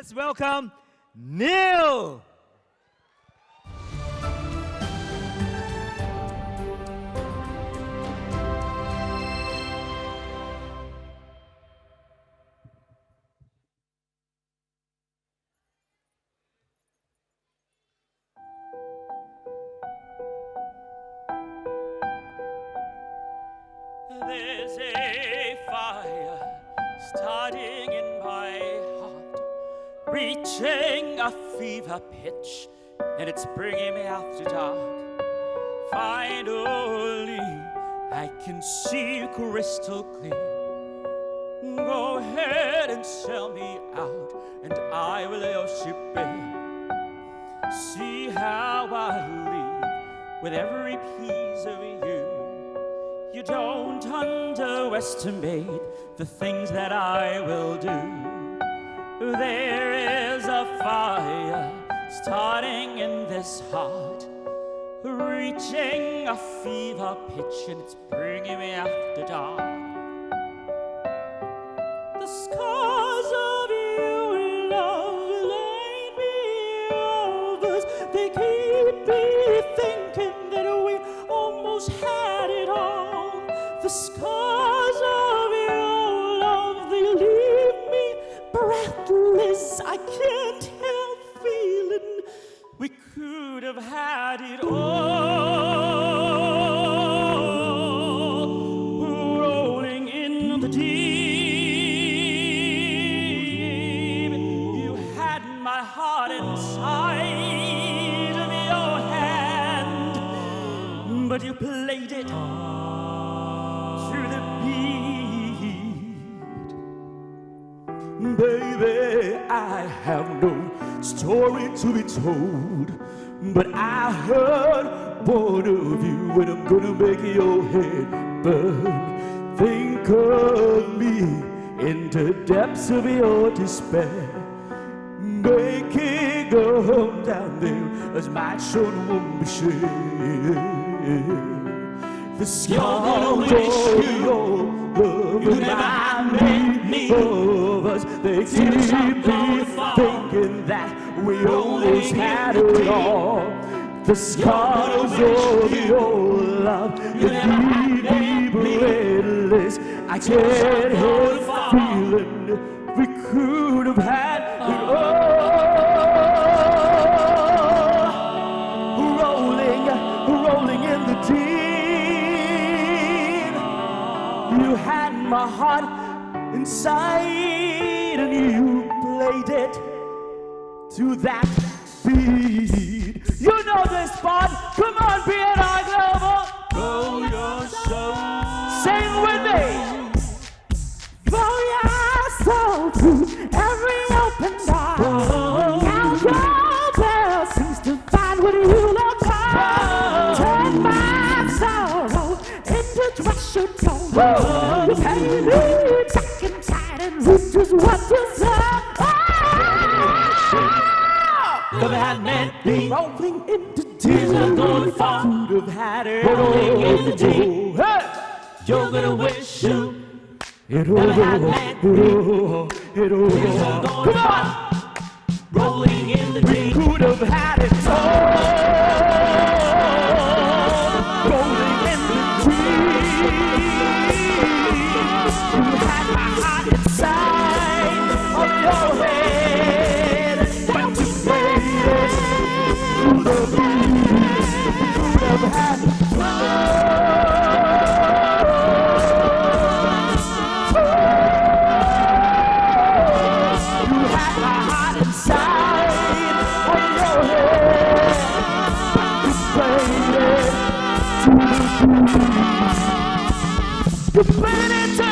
Let's welcome Neil. There's a fire starting in my heart, reaching a fever pitch, and it's bringing me after dark. Finally, I can see crystal clear. Go ahead and sell me out, and I will worship it. See how I live with every piece of you. You don't underestimate the things that I will do. There is a fire starting in this heart, reaching a fever pitch, and it's bringing me after dark. The scars of your love lay me over. They keep me thinking that we almost had it all. The scars of your love, they leave me breathless. I can't help feeling we could have had it all. Rolling in the deep, you had my heart inside of your hand, but you played it through the beat. Baby, I have no story to be told, but I heard one of you, and I'm gonna make your head burn. Think of me in the depths of your despair, making a home down there as my sun won't be shared. The scars of your love remind me of us. They keep me thinking that we almost had it all. The scars of your love, they leave me breathless. I can't help feeling we could have had it all. Rolling in the deep. You had my heart inside, and you played it to that beat. You know this part. Come on, BNI Global. Roll your soul. Sing with me. Roll your soul through every open door. Now your girl seems to find what you look for. Turn my sorrow into treasure gold. You pay me back and tight, and this is what you say. Could have had me rolling in the deep. Could have had it rolling in the deep. Hey! You're gonna wish you never had me. Come on! Rolling in the deep. We could have had it all. Rolling in the deep. You had my heart inside of your head, but you played it through the beat. Could have had it all. You had my heart inside of your head, but you played it through the beat. You played it to